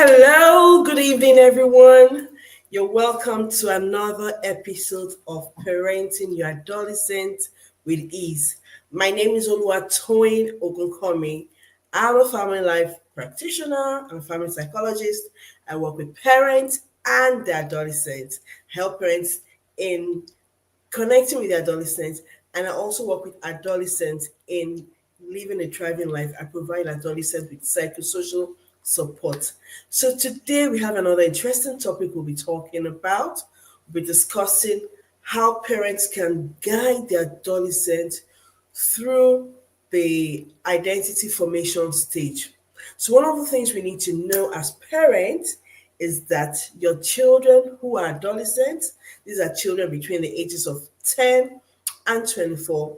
Hello, good evening, everyone. You're welcome to another episode of Parenting Your Adolescent with Ease. My name is Oluwatoyin Ogunkomi. I'm a family life practitioner and family psychologist. I work with parents and the adolescents, help parents in connecting with the adolescents, and I also work with adolescents in living a thriving life. I provide adolescents with psychosocial support. So today we have another interesting topic we'll be talking about. We'll be discussing how parents can guide the adolescent through the identity formation stage. So, one of the things we need to know as parents is that your children who are adolescents, these are children between the ages of 10 and 24,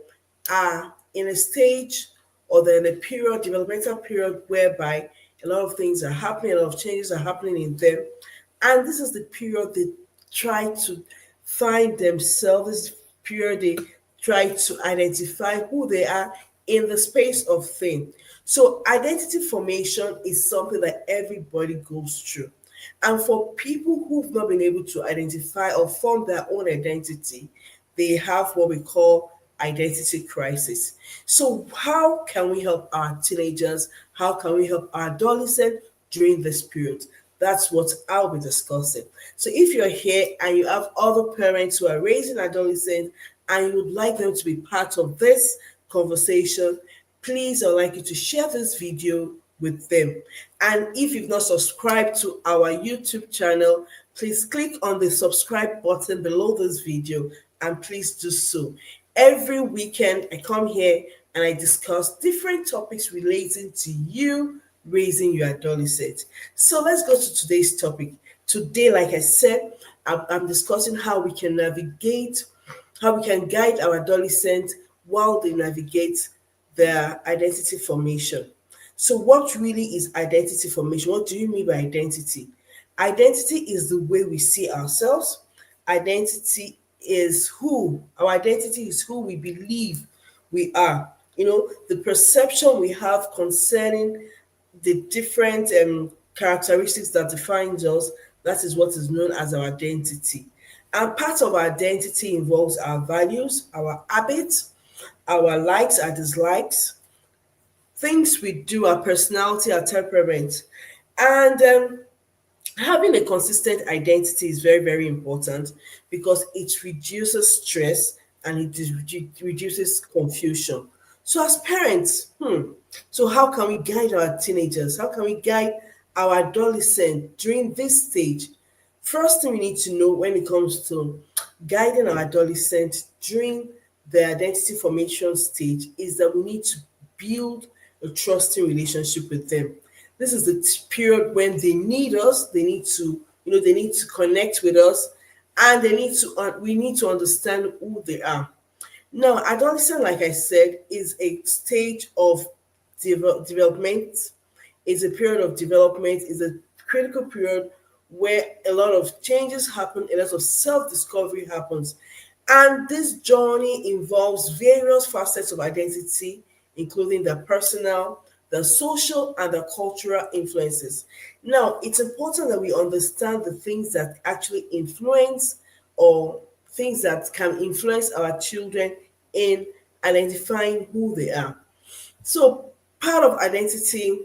are in a stage or they're in a period, developmental period, whereby a lot of things are happening, a lot of changes are happening in them. And this is the period they try to find themselves, this period they try to identify who they are in the space of thing. So identity formation is something that everybody goes through. And for people who've not been able to identify or form their own identity, they have what we call identity crisis. So, how can we help our teenagers? How can we help our adolescents during this period? That's what I'll be discussing. So, if you're here and you have other parents who are raising adolescents and you would like them to be part of this conversation, please, I'd like you to share this video with them. And if you've not subscribed to our YouTube channel, please click on the subscribe button below this video and please do so. Every weekend, I come here and I discuss different topics relating to you raising your adolescent. So let's go to today's topic. Today, like I said, I'm discussing how we can navigate, how we can guide our adolescents while they navigate their identity formation. So, what really is identity formation? What do you mean by identity? Identity is the way we see ourselves. Identity is who, our identity is who we believe we are. The perception we have concerning the different characteristics that defines us, that is what is known as our identity. And part of our identity involves our values, our habits, our likes, our dislikes, things we do, our personality, our temperament. And having a consistent identity is very, very important because it reduces stress and reduces confusion. So, as parents, so how can we guide our teenagers? How can we guide our adolescent during this stage? First thing we need to know when it comes to guiding our adolescent during the identity formation stage is that we need to build a trusting relationship with them. This is the period when they need us. They need to, they need to connect with us, and we need to understand who they are. Now, adolescent, like I said, is a stage of development. Is a period of development. Is a critical period where a lot of changes happen, a lot of self-discovery happens. And this journey involves various facets of identity, including the personal, the social, and the cultural influences. Now, it's important that we understand the things that actually influence or things that can influence our children in identifying who they are. So, part of identity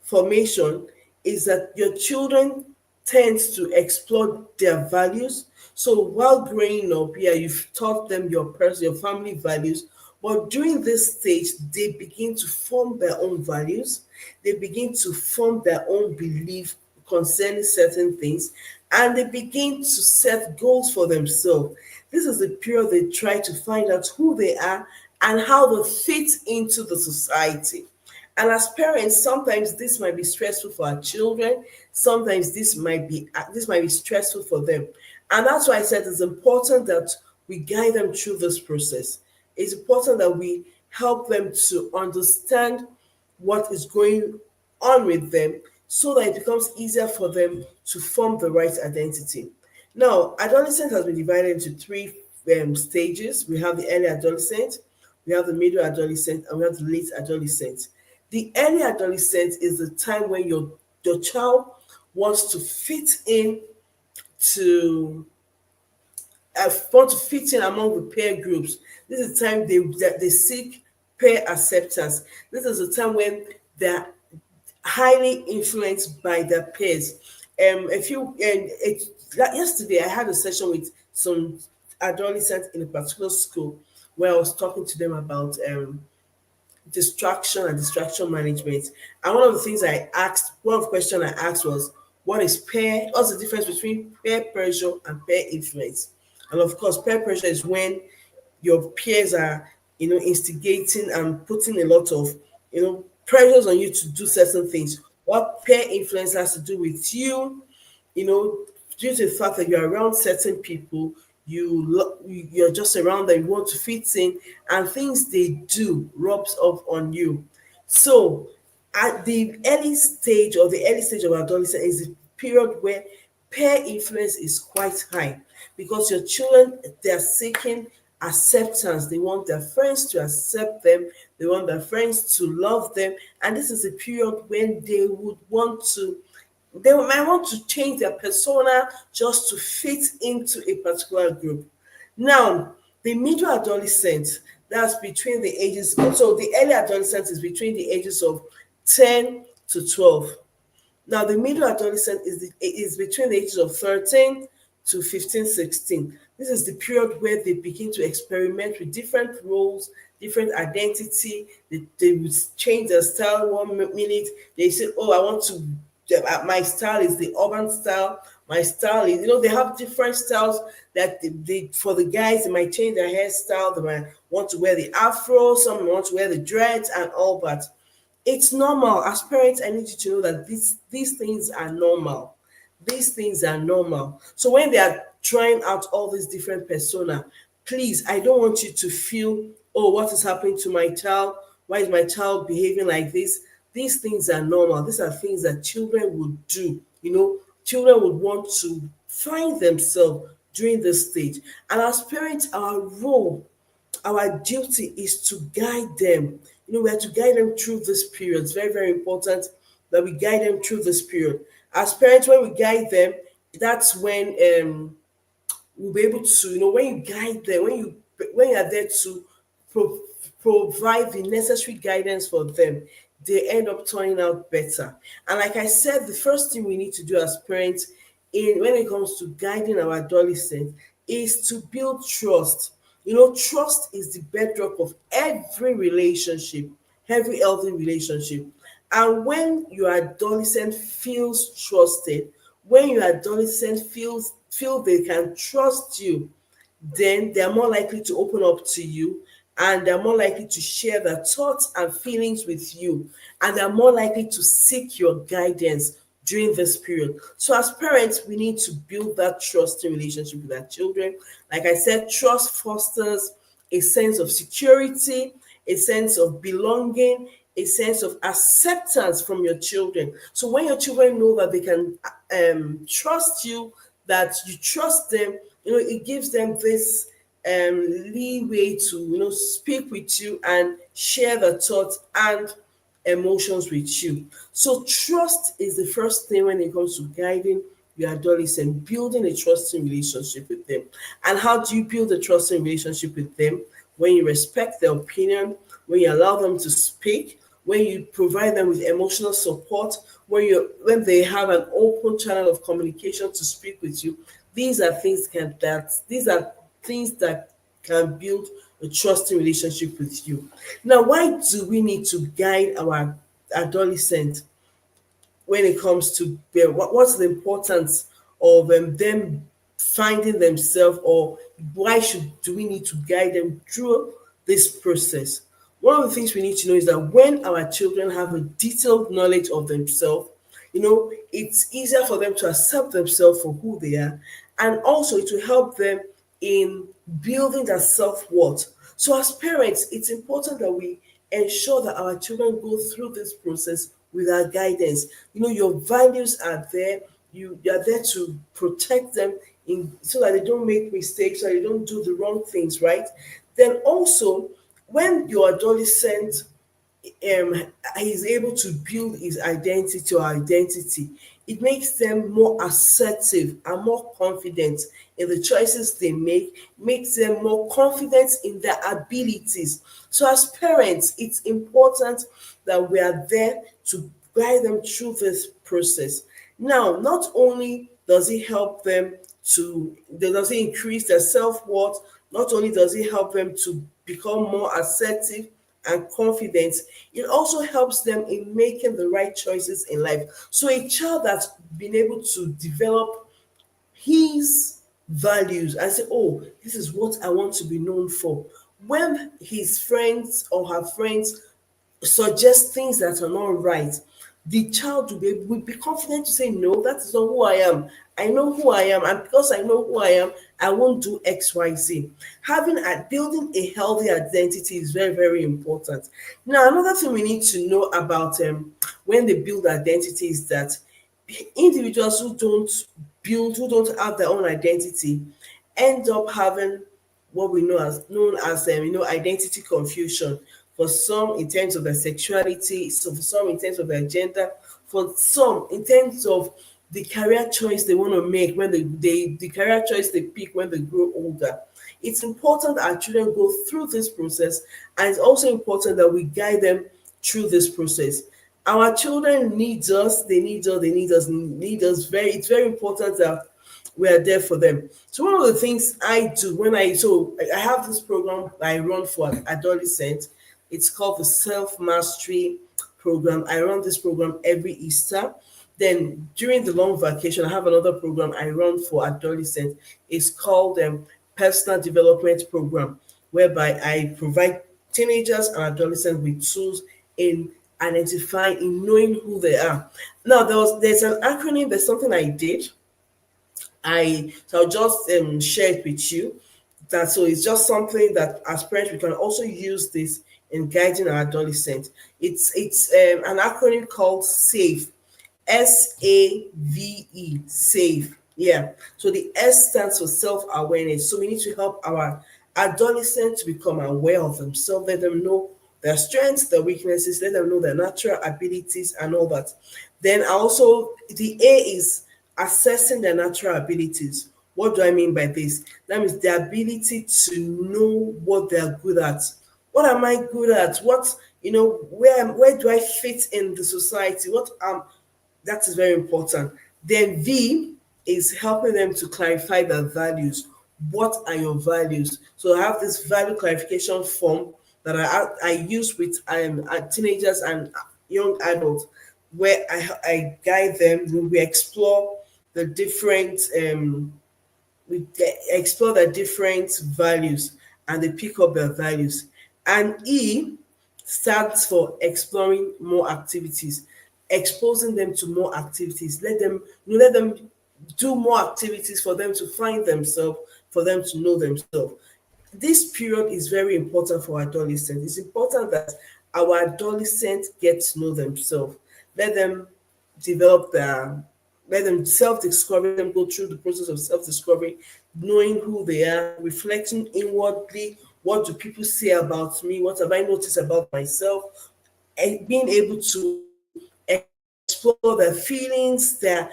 formation is that your children tend to explore their values. So while growing up, yeah, you've taught them your family values, but during this stage, they begin to form their own values. They begin to form their own belief concerning certain things, and they begin to set goals for themselves. This is the period they try to find out who they are and how they fit into the society. And as parents, sometimes this might be stressful for our children. Sometimes this might be stressful for them. And that's why I said it's important that we guide them through this process. It's important that we help them to understand what is going on with them so that it becomes easier for them to form the right identity. Now, adolescence has been divided into three stages. We have the early adolescent, we have the middle adolescent, and we have the late adolescent. The early adolescent is the time when your your child wants to fit in to want to fit in among the peer groups. This is the time they seek peer acceptance. This is the time when they're highly influenced by their peers. If you and it Yesterday I had a session with some adolescents in a particular school where I was talking to them about distraction and distraction management. And one of the things I asked, one of the questions I asked was, what's the difference between peer pressure and peer influence? And of course, peer pressure is when your peers are, instigating and putting a lot of, pressures on you to do certain things. What peer influence has to do with you, you know, due to the fact that you're around certain people, you're just around them, you want to fit in, and things they do rubs off on you. So, at the early stage of adolescence is the period where peer influence is quite high because your children they're seeking acceptance. They want their friends to accept them. They want their friends to love them, and this is a period when they might want to change their persona just to fit into a particular group. Now, the middle adolescent, that's between the ages, so the early adolescent is between the ages of 10 to 12. Now, the middle adolescent is between the ages of 13 to 15, 16. This is the period where they begin to experiment with different roles, different identity. They will change their style one minute. They say, oh, my style is the urban style. My style is, they have different styles that for the guys, they might change their hairstyle. They might want to wear the afro, some want to wear the dreads and all that. It's normal. As parents, I need you to know that these things are normal. These things are normal. So when they are trying out all these different persona, please, I don't want you to feel, oh, what is happening to my child? Why is my child behaving like this? These things are normal. These are things that children would do. Children would want to find themselves during this stage. And as parents, our duty is to guide them. We have to guide them through this period. It's very, very important that we guide them through this period. As parents, when we guide them, that's when we'll be able to, when you guide them, when you are there to pro- provide the necessary guidance for them, they end up turning out better. And like I said, the first thing we need to do as parents when it comes to guiding our adolescents is to build trust. Trust is the bedrock of every relationship, every healthy relationship. And when your adolescent feels trusted, when your adolescent feel they can trust you, then they're more likely to open up to you, and they're more likely to share their thoughts and feelings with you, and they're more likely to seek your guidance during this period. So as parents, we need to build that trusting relationship with our children. Like I said, trust fosters a sense of security, a sense of belonging, a sense of acceptance from your children. So when your children know that they can trust you, that you trust them, it gives them this leeway to speak with you and share the thoughts and emotions with you. So trust is the first thing when it comes to guiding your adolescent, building a trusting relationship with them. And how do you build a trusting relationship with them? When you respect their opinion, when you allow them to speak, when you provide them with emotional support, when they have an open channel of communication to speak with you. These are things that can build a trusting relationship with you. Now, why do we need to guide our adolescent when it comes to what's the importance of them finding themselves, or why should do we need to guide them through this process? One of the things we need to know is that when our children have a detailed knowledge of themselves, it's easier for them to accept themselves for who they are, and also it will help them in building their self-worth. So as parents, it's important that we ensure that our children go through this process with our guidance. Your values are there. You are there to protect them so that they don't make mistakes, so they don't do the wrong things, right? Then also, when your adolescent um he's able to build his identity or identity. It makes them more assertive and more confident in the choices they make, makes them more confident in their abilities. So as parents, it's important that we are there to guide them through this process. Now, not only does it help them to, does it increase their self-worth, not only does it help them to become more assertive and confident, it also helps them in making the right choices in life. So a child that's been able to develop his values and say, oh, this is what I want to be known for. When his friends or her friends suggest things that are not right, the child will be confident to say, no, that is not who I am. I know who I am, and because I know who I am, I won't do XYZ. Having a building a healthy identity is very, very important. Now, another thing we need to know about when they build identity is that individuals who don't have their own identity end up having what we know as known as identity confusion. For some, in terms of their sexuality, so for some, in terms of their gender, for some, in terms of the career choice they want to make when they the career choice they pick when they grow older. It's important that our children go through this process, and it's also important that we guide them through this process. Our children need us, they need us, they need us, need us. It's very important that we are there for them. So one of the things I do when I have this program I run for adolescents. It's called the Self Mastery Program. I run this program every Easter. Then during the long vacation, I have another program I run for adolescents. It's called Personal Development Program, whereby I provide teenagers and adolescents with tools in identifying, in knowing who they are. Now, there's an acronym. There's something I did. I'll just share it with you. That so it's just something that as parents we can also use this in guiding our adolescents. It's an acronym called SAVE, SAVE, SAVE. Yeah. So the S stands for self-awareness. So we need to help our adolescents to become aware of themselves, let them know their strengths, their weaknesses, let them know their natural abilities and all that. Then also the A is assessing their natural abilities. What do I mean by this? That means the ability to know what they're good at. What am I good at? Where do I fit in the society? That is very important. Then V is helping them to clarify their values. What are your values? So I have this value clarification form that I use with teenagers and young adults, where I guide them. We explore the different explore their different values, and they pick up their values. And E stands for exploring more activities, exposing them to more activities. Let them do more activities for them to find themselves, for them to know themselves. This period is very important for adolescents. It's important that our adolescents get to know themselves. Let them develop their let them self-discover, let them go through the process of self-discovery, knowing who they are, reflecting inwardly, what do people say about me, what have I noticed about myself, and being able to explore their feelings, their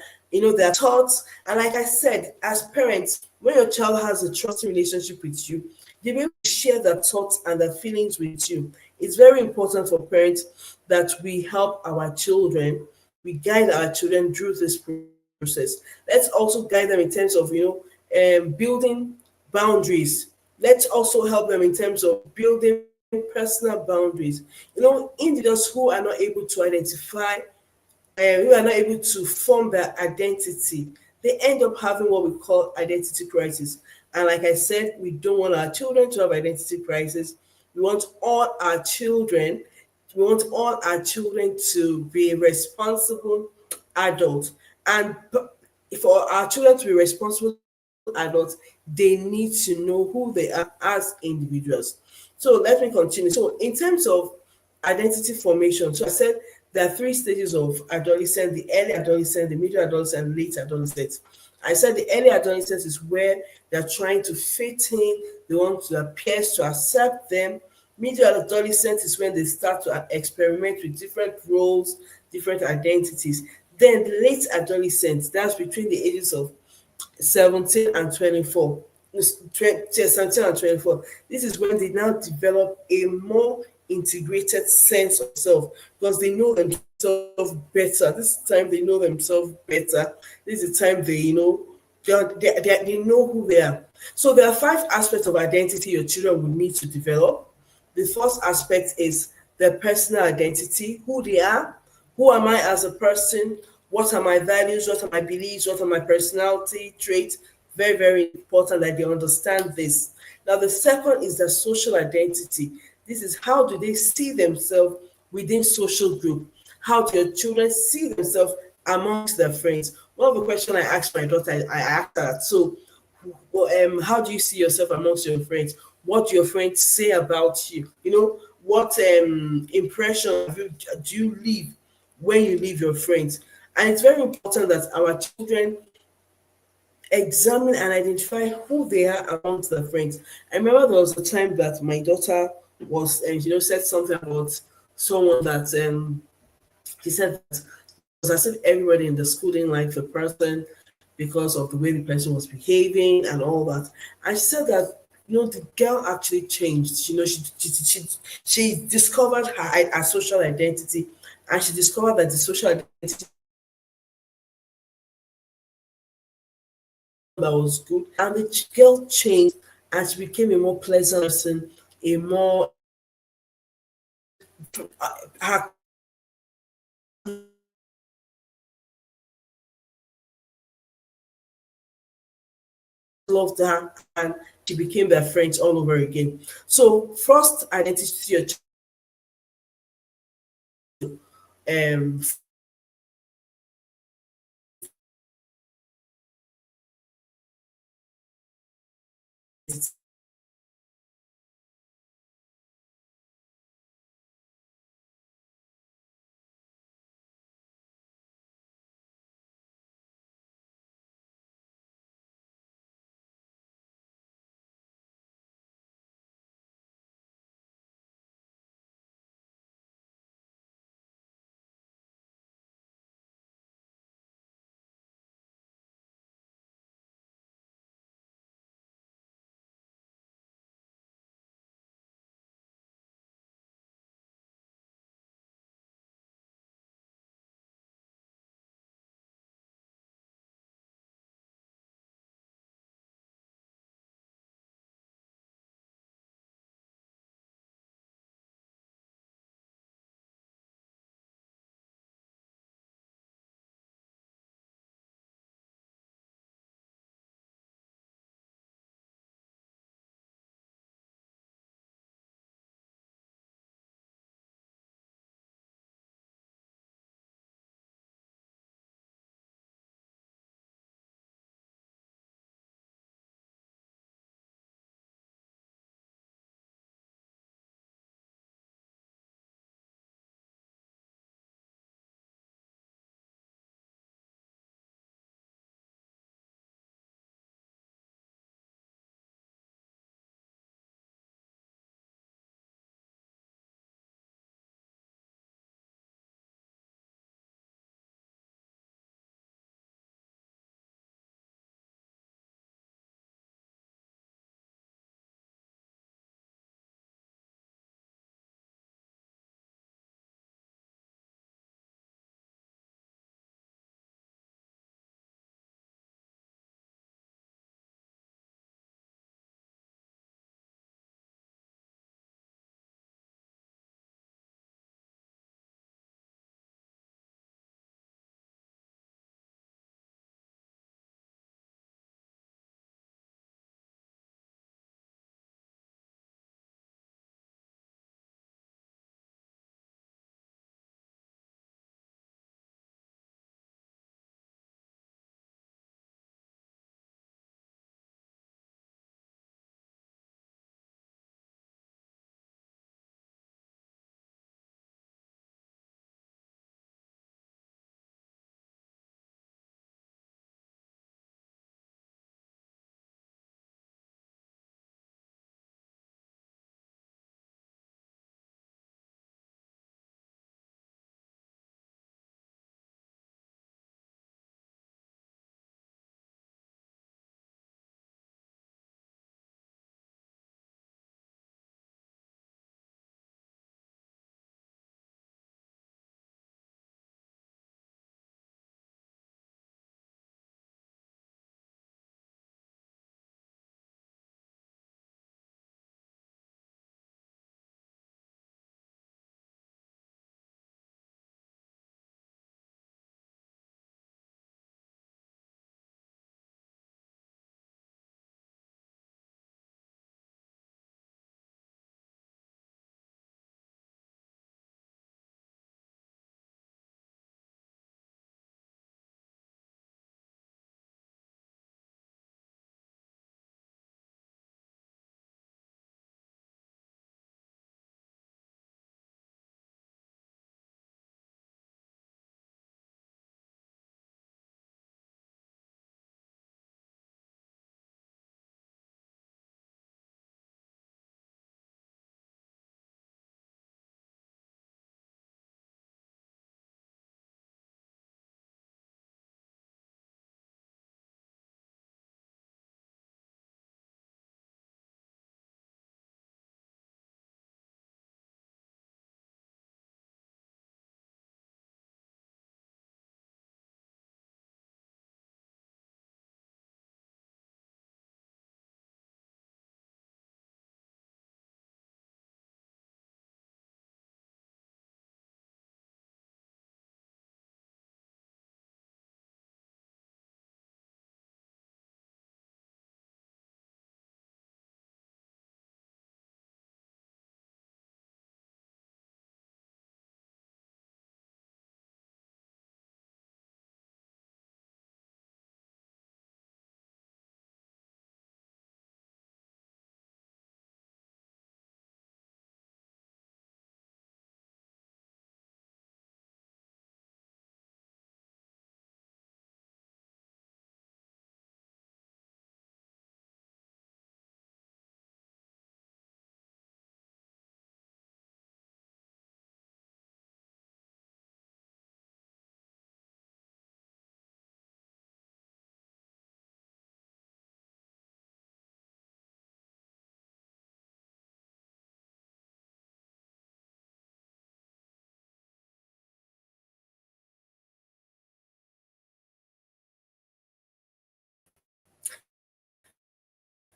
thoughts. And like I said, as parents, when your child has a trusting relationship with you, they'll be able to share their thoughts and their feelings with you. It's very important for parents that we help our children, we guide our children through this process. Let's also guide them in terms of building boundaries. Let's also help them in terms of building personal boundaries. Individuals who are not able to identify, who are not able to form their identity, they end up having what we call identity crisis. And like I said, we don't want our children to have identity crisis. We want all our children, we want all our children to be responsible adults. And for our children to be responsible adults, they need to know who they are as individuals. So let me continue. So in terms of identity formation, so I said there are three stages of adolescence: the early adolescent, the middle adolescent, and late adolescent. I said the early adolescence is where they're trying to fit in, they want their peers to accept them, Middle adolescent is when they start to experiment with different roles, different identities. Then the late adolescent, that's between the ages of 17 and 24. 17 and 24. This is when they now develop a more integrated sense of self because they know themselves better. This time they know themselves better. This is the time they know who they are. So there are five aspects of identity your children will need to develop. The first aspect is their personal identity, who they are, who am I as a person, what are my values, what are my beliefs, what are my personality traits. Very, very important that they understand this. Now, the second is their social identity. This is how do they see themselves within social group? How do your children see themselves amongst their friends? One of the questions I asked my daughter, I asked her, so how do you see yourself amongst your friends? What do your friends say about you? What impression do you leave when you leave your friends? And it's very important that our children examine and identify who they are amongst their friends. I remember there was a time that my daughter was, said something about someone that he said that it was as if everybody in the school didn't like the person because of the way the person was behaving and all that. I said that the girl actually changed. She discovered her social identity, and she discovered that the social identity that was good, and the girl changed and she became a more pleasant person, a more her loved her, and she became their friends all over again. So first identity um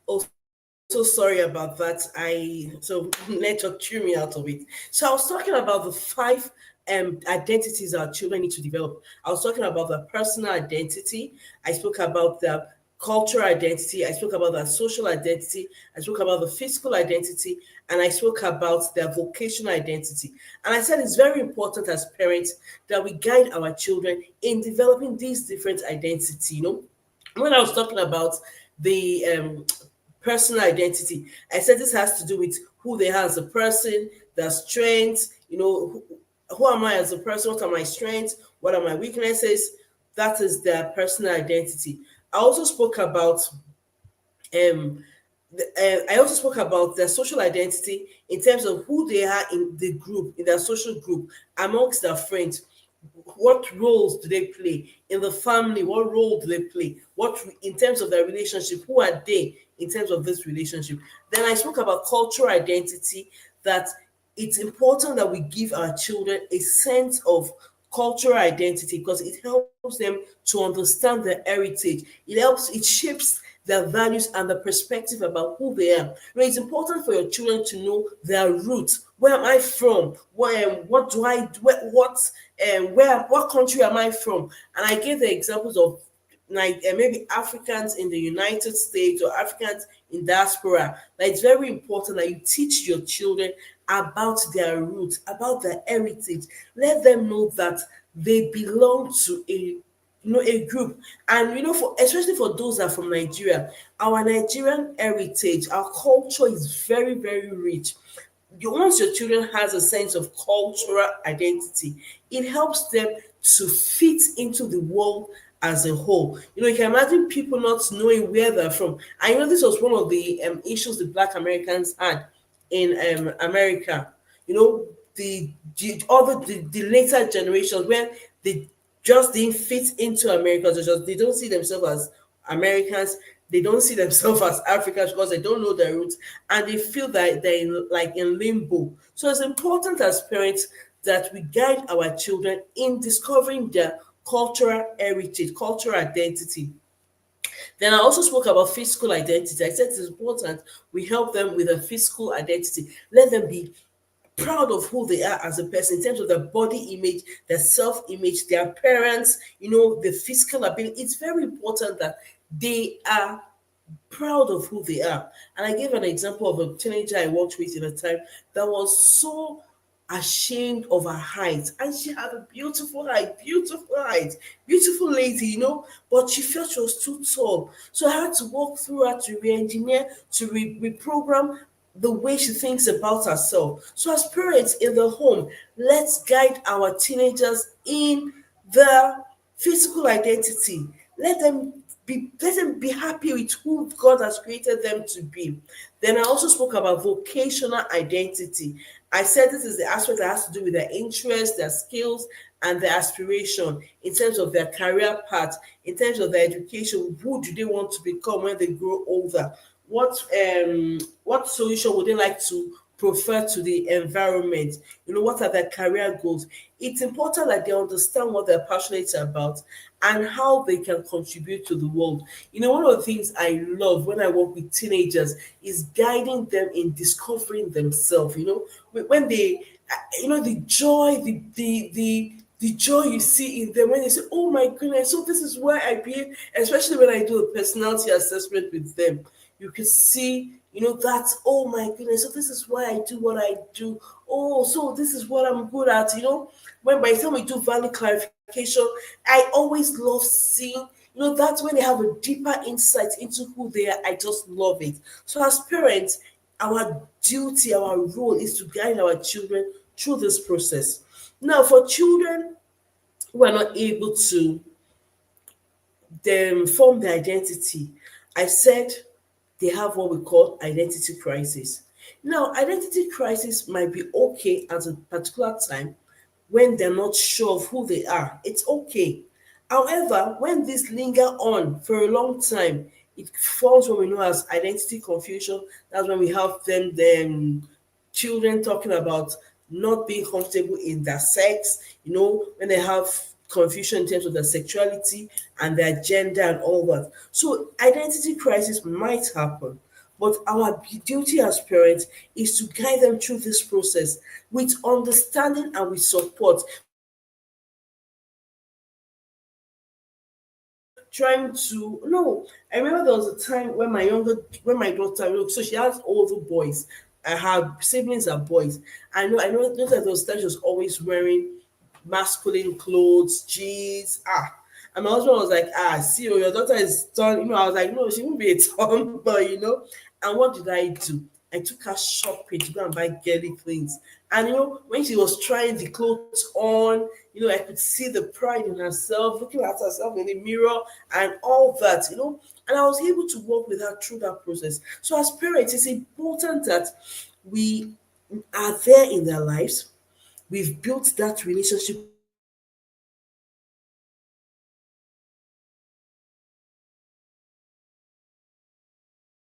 Oh, so sorry about that. Network threw me out of it. So I was talking about the five identities our children need to develop. I was talking about the personal identity. I spoke about the cultural identity. I spoke about the social identity. I spoke about the physical identity, and I spoke about their vocational identity. And I said it's very important as parents that we guide our children in developing these different identity. When I was talking about the personal identity, I said this has to do with who they are as a person, their strengths, who am I as a person, what are my strengths, what are my weaknesses. That is their personal identity. I also spoke about um I also spoke about their social identity in terms of who they are in the group, in their social group, amongst their friends. What roles do they play in the family? What role do they play? What in terms of their relationship? Who are they in terms of this relationship? Then I spoke about cultural identity. That it's important that we give our children a sense of cultural identity because it helps them to understand their heritage. It shapes their values and the perspective about who they are. It's important for your children to know their roots. Where am I from? What do I what country am I from? And I gave the examples of like maybe Africans in the United States or Africans in diaspora. That it's very important that you teach your children about their roots, about their heritage. Let them know that they belong to a group. And for especially for those that are from Nigeria, our Nigerian heritage, our culture is very, very rich. Once your children has a sense of cultural identity, it helps them to fit into the world as a whole. You can imagine people not knowing where they're from. I know this was one of the issues the Black Americans had in America. The later generations when they just didn't fit into America. They don't see themselves as Americans. They don't see themselves as Africans because they don't know their roots, and they feel that they're in limbo. So it's important as parents that we guide our children in discovering their cultural heritage, cultural identity. Then I also spoke about physical identity. I said it's important we help them with a physical identity. Let them be proud of who they are as a person in terms of their body image, their self image, their appearance, the physical ability. It's very important that they are proud of who they are. And I gave an example of a teenager I worked with in a time that was so ashamed of her height. And she had a beautiful height, beautiful lady, but she felt she was too tall. So I had to walk through her to re engineer, to reprogram the way she thinks about herself. So, as parents in the home, let's guide our teenagers in their physical identity. Let them be happy with who God has created them to be. Then I also spoke about vocational identity. I said this is the aspect that has to do with their interests, their skills, and their aspiration in terms of their career path, in terms of their education. Who do they want to become when they grow older? What solution would they like to prefer to the environment? What are their career goals? It's important that they understand what they're passionate about and how they can contribute to the world. One of the things I love when I work with teenagers is guiding them in discovering themselves. When they the joy, the joy you see in them when they say, "Oh my goodness, so this is where I behave," especially when I do a personality assessment with them. You can see, that, "Oh my goodness, so this is why I do what I do. Oh, so this is what I'm good at." When by the time we do value clarification, I always love seeing, that's when they have a deeper insight into who they are. I just love it. So as parents, our duty, our role is to guide our children through this process. Now, for children who are not able to form their identity, I said they have what we call identity crisis. Now, identity crisis might be okay at a particular time when they're not sure of who they are. It's okay. However, when this linger on for a long time, it falls what we know as identity confusion. That's when we have them children talking about not being comfortable in their sex, when they have confusion in terms of their sexuality and their gender and all that. So identity crisis might happen. But our duty as parents is to guide them through this process with understanding and with support. We should not be trying to no. I remember there was a time when my daughter, look, so she has older boys. Her siblings are boys. I know that there was time she was always wearing masculine clothes, jeans. And my husband was like, see, your daughter is done. I was like, no, she won't be a tomboy. And what did I do? I took her shopping to go and buy girly things. And when she was trying the clothes on, I could see the pride in herself, looking at herself in the mirror and all that. And I was able to work with her through that process. So as parents, it's important that we are there in their lives. We've built that relationship with them. We understand their expectations. We understand their needs. We understand their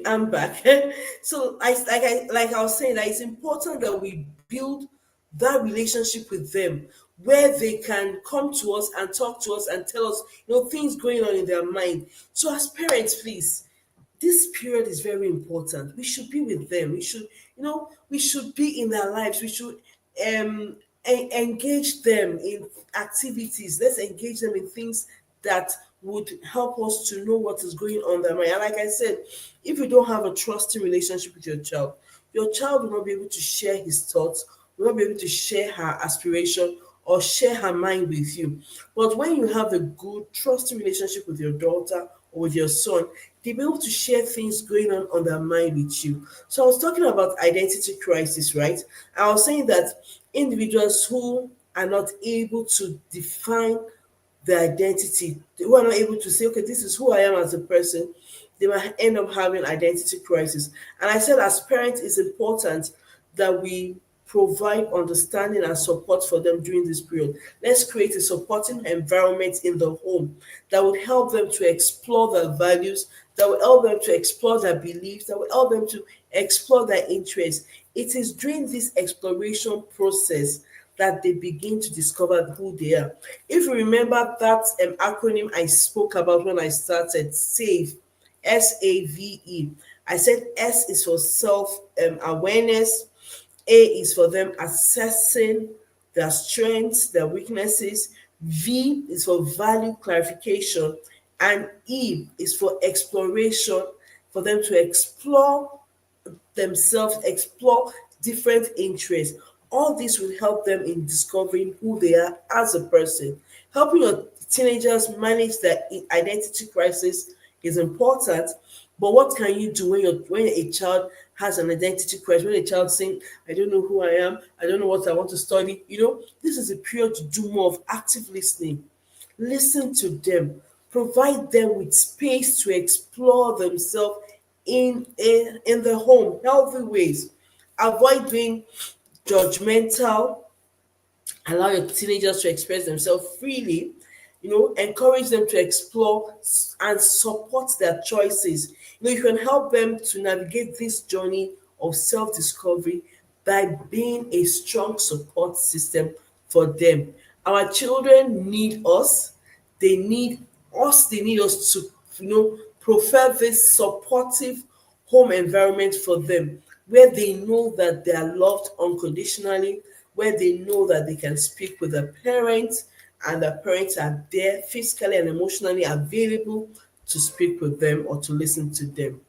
I'm back. So I was saying that it's important that we build that relationship with them where they can come to us and talk to us and tell us things going on in their mind. So as parents, please, this period is very important. We should be with them. We should be in their lives. We should engage them in activities. Let's engage them in things that would help us to know what is going on in their mind. And like I said, if you don't have a trusting relationship with your child will not be able to share his thoughts, will not be able to share her aspiration or share her mind with you. But when you have a good, trusting relationship with your daughter or with your son, they'll be able to share things going on their mind with you. So I was talking about identity crisis, right? I was saying that individuals who are not able to define their identity, who are not able to say, okay, this is who I am as a person, they might end up having identity crisis. And I said, as parents, it's important that we provide understanding and support for them during this period. Let's create a supporting environment in the home that would help them to explore their values, that will help them to explore their beliefs, that will help them to explore their interests. It is during this exploration process that they begin to discover who they are. If you remember that acronym I spoke about when I started, SAVE, SAVE. I said S is for self awareness, A is for them assessing their strengths, their weaknesses, V is for value clarification, and E is for exploration, for them to explore themselves, explore different interests. All this will help them in discovering who they are as a person. Helping your teenagers manage their identity crisis is important, but what can you do when a child has an identity crisis? When a child saying, "I don't know who I am. I don't know what I want to study." This is a period to do more of active listening. Listen to them, provide them with space to explore themselves in the home, healthy ways. Avoid being judgmental. Allow your teenagers to express themselves freely. Encourage them to explore and support their choices. You can help them to navigate this journey of self-discovery by being a strong support system for them. Our children need us. They need us to prefer this supportive home environment for them, where they know that they are loved unconditionally, where they know that they can speak with their parents and their parents are there physically and emotionally available to speak with them or to listen to them.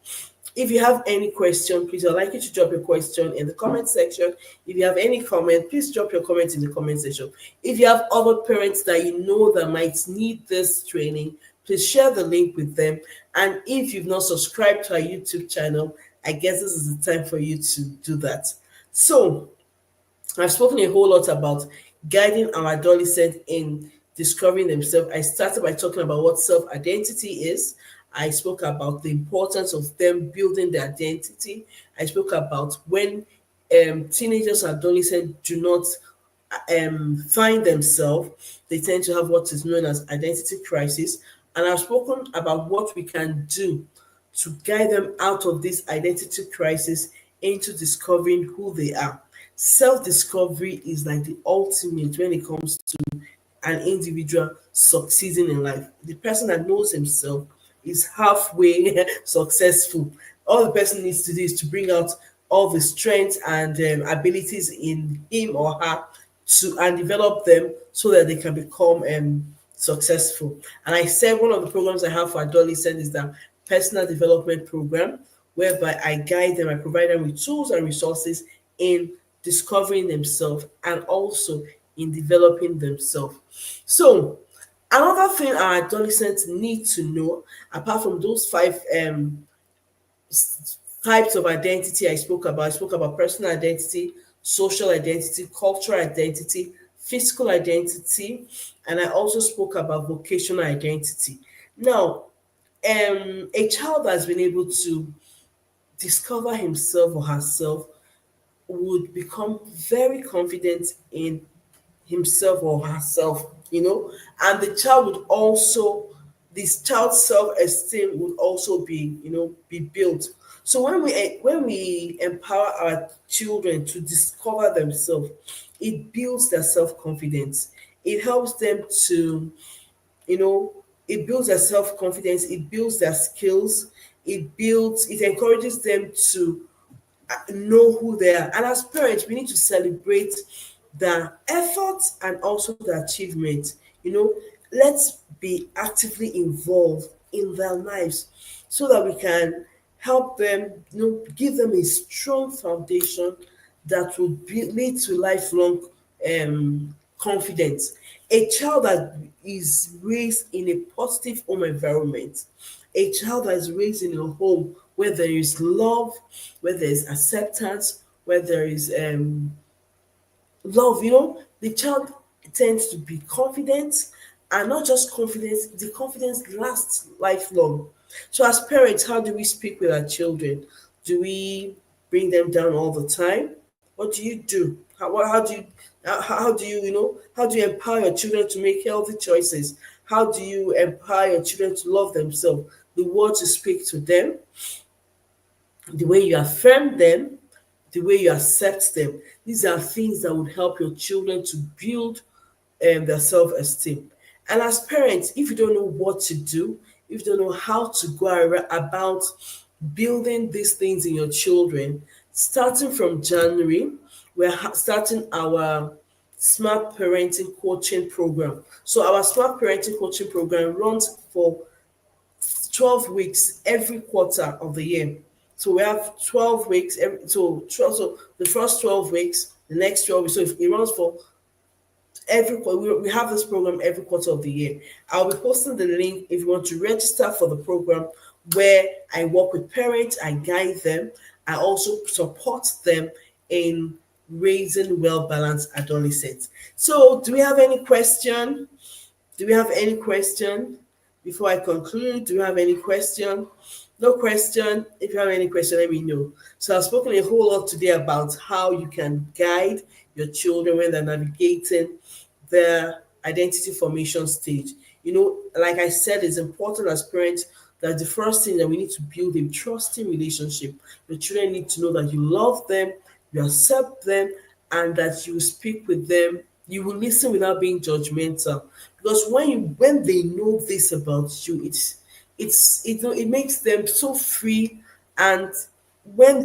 If you have any question, please, I'd like you to drop your question in the comment section. If you have any comment, please drop your comment in the comment section. If you have other parents that you know that might need this training, please share the link with them. And if you've not subscribed to our YouTube channel, I guess this is the time for you to do that. So, I've spoken a whole lot about guiding our adolescent in discovering themselves. I started by talking about what self identity is. I spoke about the importance of them building their identity. I spoke about when teenagers and adolescents do not find themselves, they tend to have what is known as identity crisis. And I've spoken about what we can do to guide them out of this identity crisis into discovering who they are. Self discovery is like the ultimate when it comes to an individual succeeding in life. The person that knows himself is halfway successful. All the person needs to do is to bring out all the strengths and abilities in him or her to and develop them so that they can become successful. And I said one of the programs I have for adolescents is the personal development program, whereby I guide them, I provide them with tools and resources in discovering themselves and also in developing themselves. So, another thing our adolescents need to know, apart from those five types of identity I spoke about personal identity, social identity, cultural identity, physical identity, and I also spoke about vocational identity. Now, a child that's been able to discover himself or herself would become very confident in himself or herself, and the child would also, this child's self-esteem would also be, be built. So when we empower our children to discover themselves, it builds their self-confidence. It helps them to, you know, it builds their self-confidence, it builds their skills, it encourages them to know who they are. And as parents, we need to celebrate the efforts and also the achievement. Let's be actively involved in their lives so that we can help them, give them a strong foundation that will lead to lifelong confidence. A child that is raised in a positive home environment, a child that is raised in a home where there is love, where there is acceptance, where there is love, the child tends to be confident, and not just confidence, the confidence lasts lifelong. So, as parents, how do we speak with our children? Do we bring them down all the time? What do you do? How do you, how do you empower your children to make healthy choices? How do you empower your children to love themselves? The words you speak to them, the way you affirm them, the way you accept them. These are things that would help your children to build their self-esteem. And as parents, if you don't know what to do, if you don't know how to go about building these things in your children, starting from January, we're starting our smart parenting coaching program. So our smart parenting coaching program runs for 12 weeks every quarter of the year. So we have 12 weeks, so the first 12 weeks, the next 12 weeks. So if it runs for we have this program every quarter of the year. I'll be posting the link if you want to register for the program, where I work with parents, I guide them, I also support them in raising well-balanced adolescents. So do we have any question? Do we have any question before I conclude? Do you have any question? No question. If you have any question, let me know. So I've spoken a whole lot today about how you can guide your children when they're navigating the identity formation stage. Like I said, it's important as parents that the first thing that we need to build a trusting relationship. The children need to know that you love them, you accept them, and that you speak with them. You will listen without being judgmental. Because when they know this about you, it makes them so free. And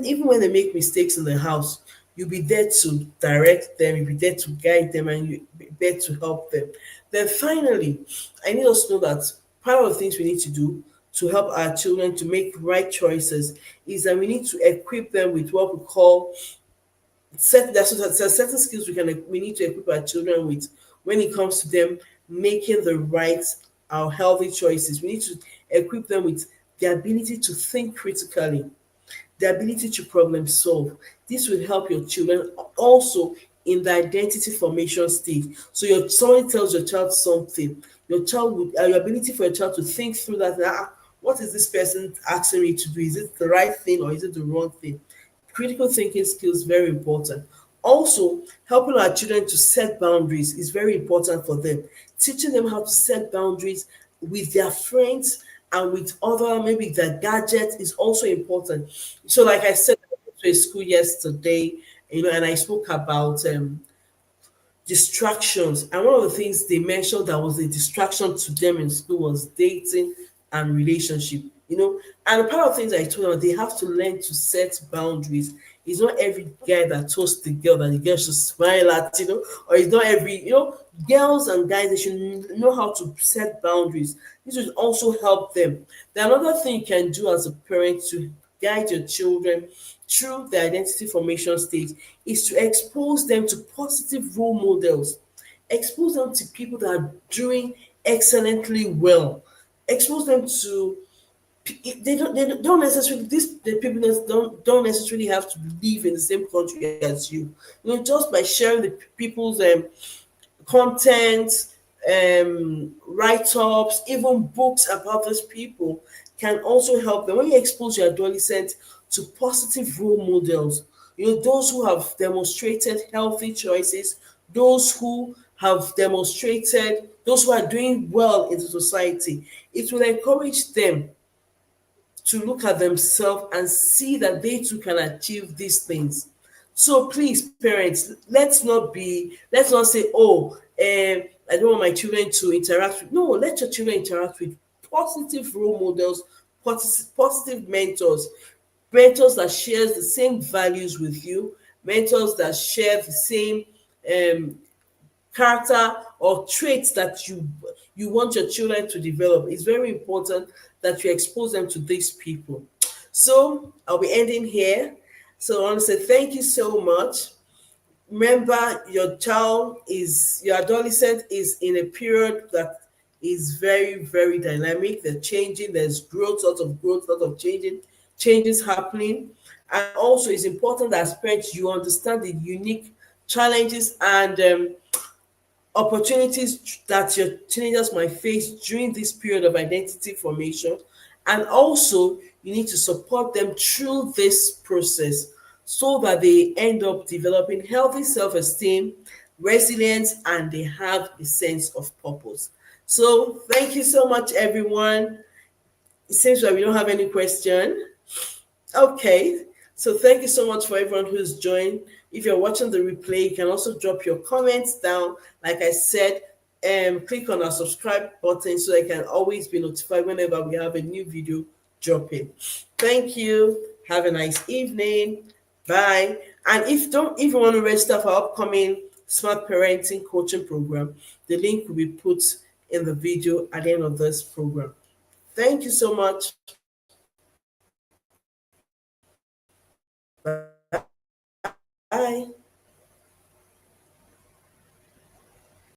even when they make mistakes in the house, you'll be there to direct them, you'll be there to guide them, and you'll be there to help them. Then finally, I need us to know that part of the things we need to do to help our children to make right choices is that we need to equip them with what we call there's certain skills we need to equip our children with when it comes to them making the right our healthy choices. We need to equip them with the ability to think critically, the ability to problem solve. This will help your children also in the identity formation stage. So someone tells your child something, your ability for your child to think through that. what is this person asking me to do? Is it the right thing or is it the wrong thing? Critical thinking skills very important. Also, helping our children to set boundaries is very important for them. Teaching them how to set boundaries with their friends and with other, maybe their gadgets, is also important. So, like I said, I went to a school yesterday, and I spoke about distractions. And one of the things they mentioned that was a distraction to them in school was dating and relationship. And part of things I told them, they have to learn to set boundaries. It's not every guy that toasts the girl that the girl should smile at, or it's not every, girls and guys, they should know how to set boundaries. This will also help them. Then another thing you can do as a parent to guide your children through the identity formation stage is to expose them to positive role models. Expose them to people that are doing excellently well. Expose them to, they don't necessarily, this the people that don't necessarily have to live in the same country as you. Just by sharing the people's content, write-ups, even books about these people can also help them. When you expose your adolescent to positive role models, those who have demonstrated healthy choices, those who are doing well in the society, it will encourage them to look at themselves and see that they too can achieve these things. So please, parents, let's not say, oh, I don't want my children to interact with. No, let your children interact with positive role models, positive mentors that shares the same values with you, mentors that share the same um, character or traits that you want your children to develop. It's very important that you expose them to these people. So I'll be ending here. So I want to say thank you so much. Remember, your adolescent is in a period that is very, very dynamic. They're changing. There's growth, lot of changes happening. And also, it's important that as parents you understand the unique challenges and opportunities that your teenagers might face during this period of identity formation. And also, you need to support them through this process so that they end up developing healthy self esteem, resilience, and they have a sense of purpose. So, thank you so much, everyone. It seems like we don't have any question. Okay, so thank you so much for everyone who's joined. If you're watching the replay, you can also drop your comments down. Like I said, click on our subscribe button so I can always be notified whenever we have a new video dropping. Thank you. Have a nice evening. Bye. And if you want to register for our upcoming smart parenting coaching program, the link will be put in the video at the end of this program. Thank you so much. Bye.